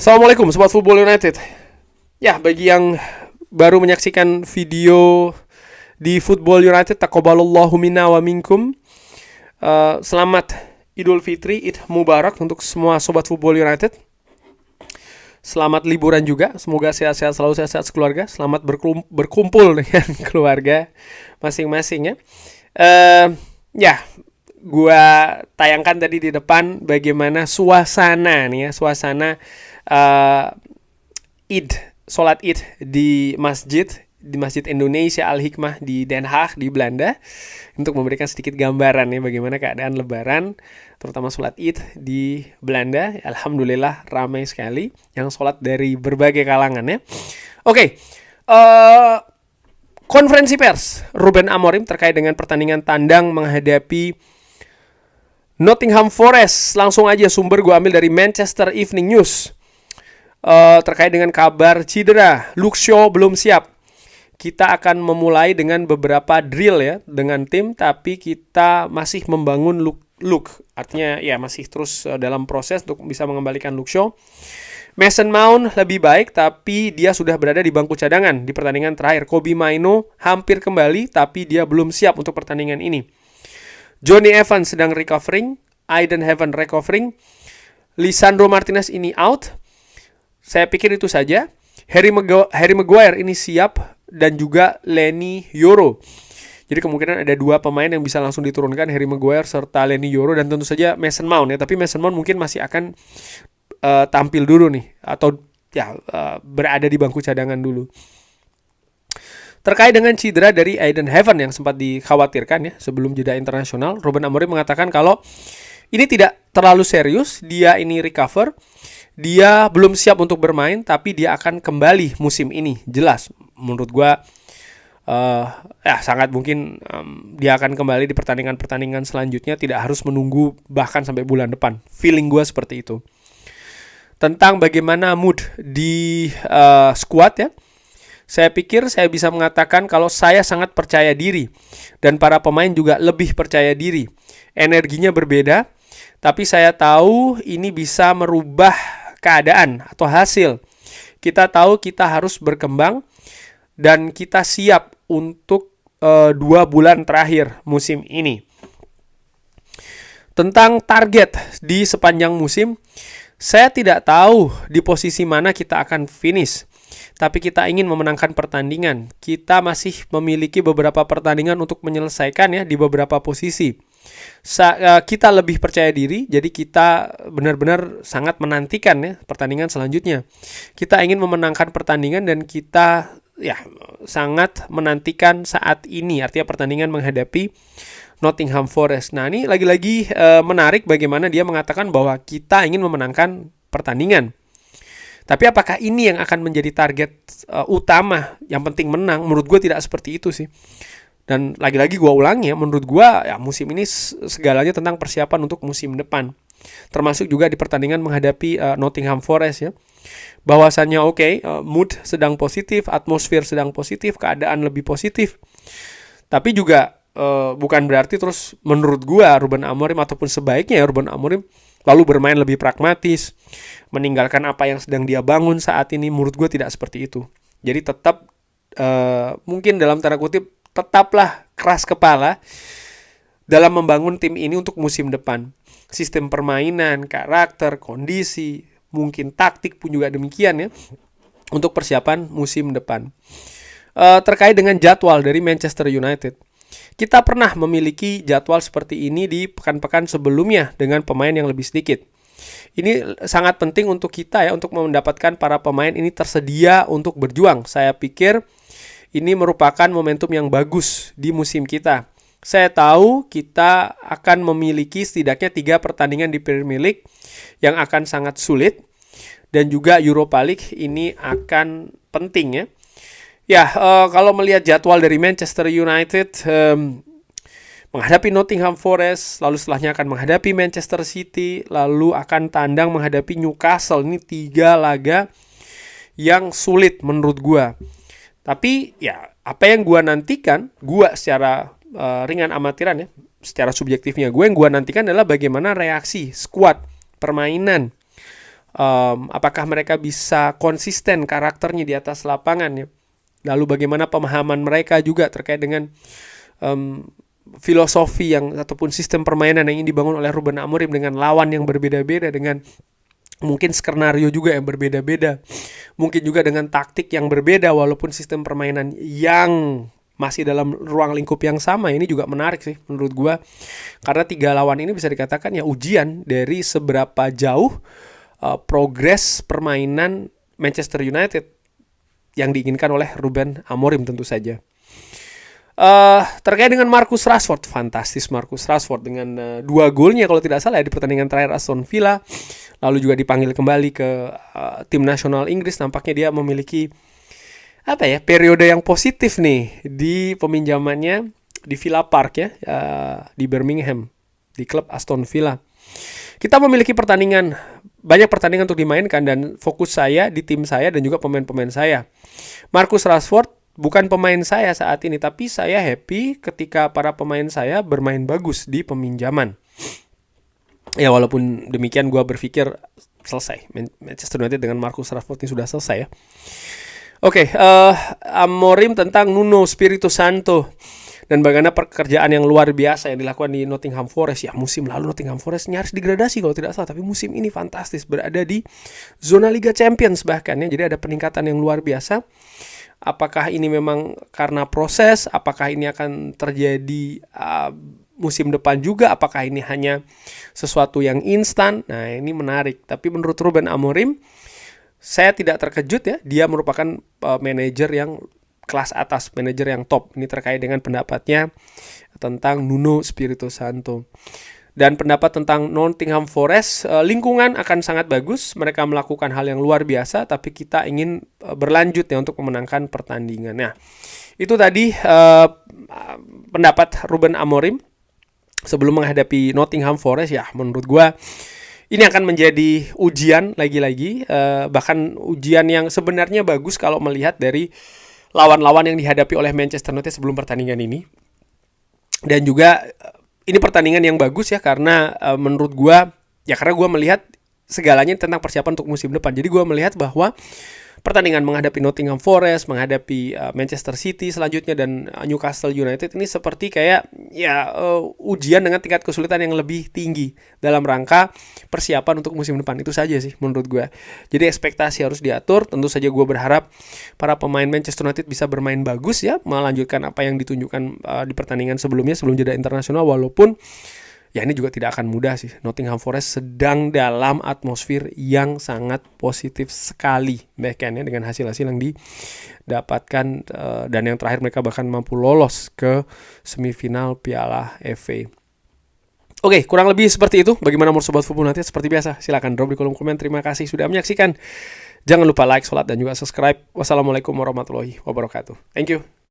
Assalamualaikum Sobat Football United. Ya, bagi yang baru menyaksikan video di Football United, taqabbalallahu minna wa minkum. Selamat Idul Fitri, Id Mubarak untuk semua Sobat Football United. Selamat liburan juga, semoga sehat-sehat selalu, sehat-sehat sekeluarga. Selamat berkumpul dengan keluarga masing-masing ya. Gua tayangkan tadi di depan bagaimana suasana nih ya, suasana Id, sholat Id di Masjid Indonesia Al-Hikmah di Den Haag di Belanda, untuk memberikan sedikit gambaran ya bagaimana keadaan Lebaran, terutama sholat Id di Belanda. Alhamdulillah ramai sekali yang sholat dari berbagai kalangan ya. Oke. Konferensi pers Ruben Amorim terkait dengan pertandingan tandang menghadapi Nottingham Forest. Langsung aja sumber gue ambil dari Manchester Evening News. Terkait dengan kabar cedera, Luke Shaw belum siap. Kita akan memulai dengan beberapa drill ya dengan tim, tapi kita masih membangun Luke. Artinya ya masih terus dalam proses untuk bisa mengembalikan Luke Shaw. Mason Mount lebih baik, tapi dia sudah berada di bangku cadangan di pertandingan terakhir. Kobbie Mainoo hampir kembali, tapi dia belum siap untuk pertandingan ini. Jonny Evans sedang recovering, Aiden Heaven recovering, Lisandro Martinez ini out. Saya pikir itu saja. Harry Maguire ini siap, dan juga Leny Yoro. Jadi kemungkinan ada dua pemain yang bisa langsung diturunkan, Harry Maguire serta Leny Yoro, dan tentu saja Mason Mount ya. Tapi Mason Mount mungkin masih akan tampil dulu nih, atau berada di bangku cadangan dulu. Terkait dengan cedera dari Aiden Heaven yang sempat dikhawatirkan ya sebelum jeda internasional, Ruben Amorim mengatakan kalau ini tidak terlalu serius, dia ini recover, dia belum siap untuk bermain, tapi dia akan kembali musim ini. Jelas, menurut gue sangat mungkin dia akan kembali di pertandingan-pertandingan selanjutnya, tidak harus menunggu bahkan sampai bulan depan. Feeling gue seperti itu. Tentang bagaimana mood di squad ya, saya pikir saya bisa mengatakan kalau saya sangat percaya diri, dan para pemain juga lebih percaya diri. Energinya berbeda, tapi saya tahu ini bisa merubah keadaan atau hasil. Kita tahu kita harus berkembang, dan kita siap untuk 2 bulan terakhir musim ini. Tentang target di sepanjang musim, saya tidak tahu di posisi mana kita akan finish, tapi kita ingin memenangkan pertandingan. Kita masih memiliki beberapa pertandingan untuk menyelesaikan ya di beberapa posisi. Kita lebih percaya diri, jadi kita benar-benar sangat menantikan ya pertandingan selanjutnya. Kita ingin memenangkan pertandingan, dan kita ya sangat menantikan saat ini, artinya pertandingan menghadapi Nottingham Forest. Nah, ini lagi-lagi menarik bagaimana dia mengatakan bahwa kita ingin memenangkan pertandingan. Tapi apakah ini yang akan menjadi target utama? Yang penting menang. Menurut gue tidak seperti itu sih. Dan lagi-lagi gue ulangi ya, menurut gue ya musim ini segalanya tentang persiapan untuk musim depan. Termasuk juga di pertandingan menghadapi Nottingham Forest ya. Bahwasannya mood sedang positif, atmosfer sedang positif, keadaan lebih positif. Tapi juga bukan berarti terus menurut gue Ruben Amorim, ataupun sebaiknya ya Ruben Amorim lalu bermain lebih pragmatis, meninggalkan apa yang sedang dia bangun saat ini. Menurut gue tidak seperti itu. Jadi tetap mungkin dalam tanda kutip tetaplah keras kepala dalam membangun tim ini untuk musim depan. Sistem permainan, karakter, kondisi, mungkin taktik pun juga demikian ya, untuk persiapan musim depan. Terkait dengan jadwal dari Manchester United, kita pernah memiliki jadwal seperti ini di pekan-pekan sebelumnya dengan pemain yang lebih sedikit. Ini sangat penting untuk kita ya, untuk mendapatkan para pemain ini tersedia untuk berjuang. Saya pikir ini merupakan momentum yang bagus di musim kita. Saya tahu kita akan memiliki setidaknya 3 pertandingan di Premier League yang akan sangat sulit, dan juga Europa League ini akan penting ya. Ya, kalau melihat jadwal dari Manchester United, menghadapi Nottingham Forest, lalu setelahnya akan menghadapi Manchester City, lalu akan tandang menghadapi Newcastle. Ini 3 laga yang sulit menurut gua. Tapi ya apa yang gua nantikan, gua secara ringan amatiran ya, secara subjektifnya, yang gua nantikan adalah bagaimana reaksi skuad, permainan, Apakah mereka bisa konsisten karakternya di atas lapangan ya? Lalu bagaimana pemahaman mereka juga terkait dengan filosofi yang ataupun sistem permainan yang ingin dibangun oleh Ruben Amorim dengan lawan yang berbeda-beda, dengan mungkin skenario juga yang berbeda-beda, mungkin juga dengan taktik yang berbeda walaupun sistem permainan yang masih dalam ruang lingkup yang sama. Ini juga menarik sih menurut gua, karena 3 lawan ini bisa dikatakan ya ujian dari seberapa jauh progres permainan Manchester United yang diinginkan oleh Ruben Amorim tentu saja. Terkait dengan Marcus Rashford, fantastis Marcus Rashford dengan 2 golnya kalau tidak salah ya, di pertandingan terakhir Aston Villa, lalu juga dipanggil kembali ke tim nasional Inggris. Nampaknya dia memiliki periode yang positif nih di peminjamannya di Villa Park ya, di Birmingham, di klub Aston Villa. Kita memiliki banyak pertandingan untuk dimainkan, dan fokus saya di tim saya dan juga pemain-pemain saya. Marcus Rashford bukan pemain saya saat ini, tapi saya happy ketika para pemain saya bermain bagus di peminjaman. Ya walaupun demikian gue berpikir selesai, Manchester United dengan Marcus Rashford ini sudah selesai ya. Oke, Amorim tentang Nuno Espirito Santo dan bagaimana pekerjaan yang luar biasa yang dilakukan di Nottingham Forest. Ya musim lalu Nottingham Forest nyaris degradasi kalau tidak salah, tapi musim ini fantastis, berada di zona Liga Champions bahkan ya. Jadi ada peningkatan yang luar biasa. Apakah ini memang karena proses? Apakah ini akan terjadi musim depan juga? Apakah ini hanya sesuatu yang instan? Nah ini menarik. Tapi menurut Ruben Amorim, saya tidak terkejut ya. Dia merupakan manajer yang kelas atas, manajer yang top. Ini terkait dengan pendapatnya tentang Nuno Espirito Santo. Dan pendapat tentang Nottingham Forest, lingkungan akan sangat bagus. Mereka melakukan hal yang luar biasa, tapi kita ingin berlanjut ya untuk memenangkan pertandingan. Nah, itu tadi pendapat Ruben Amorim sebelum menghadapi Nottingham Forest. Ya, menurut gua ini akan menjadi ujian lagi-lagi, bahkan ujian yang sebenarnya bagus kalau melihat dari lawan-lawan yang dihadapi oleh Manchester United sebelum pertandingan ini. Dan juga ini pertandingan yang bagus ya, karena menurut gua ya, karena gua melihat segalanya tentang persiapan untuk musim depan. Jadi gua melihat bahwa pertandingan menghadapi Nottingham Forest, menghadapi Manchester City selanjutnya, dan Newcastle United ini seperti kayak ya ujian dengan tingkat kesulitan yang lebih tinggi dalam rangka persiapan untuk musim depan. Itu saja sih menurut gue. Jadi ekspektasi harus diatur. Tentu saja gue berharap para pemain Manchester United bisa bermain bagus ya, melanjutkan apa yang ditunjukkan di pertandingan sebelumnya sebelum jeda internasional, walaupun ya ini juga tidak akan mudah sih. Nottingham Forest sedang dalam atmosfer yang sangat positif sekali bahkan ya, dengan hasil-hasil yang didapatkan, dan yang terakhir mereka bahkan mampu lolos ke semifinal Piala FA. Oke, kurang lebih seperti itu. Bagaimana menurut Sobat Football United? Seperti biasa, silakan drop di kolom komen. Terima kasih sudah menyaksikan. Jangan lupa like, sholat, dan juga subscribe. Wassalamualaikum warahmatullahi wabarakatuh. Thank you.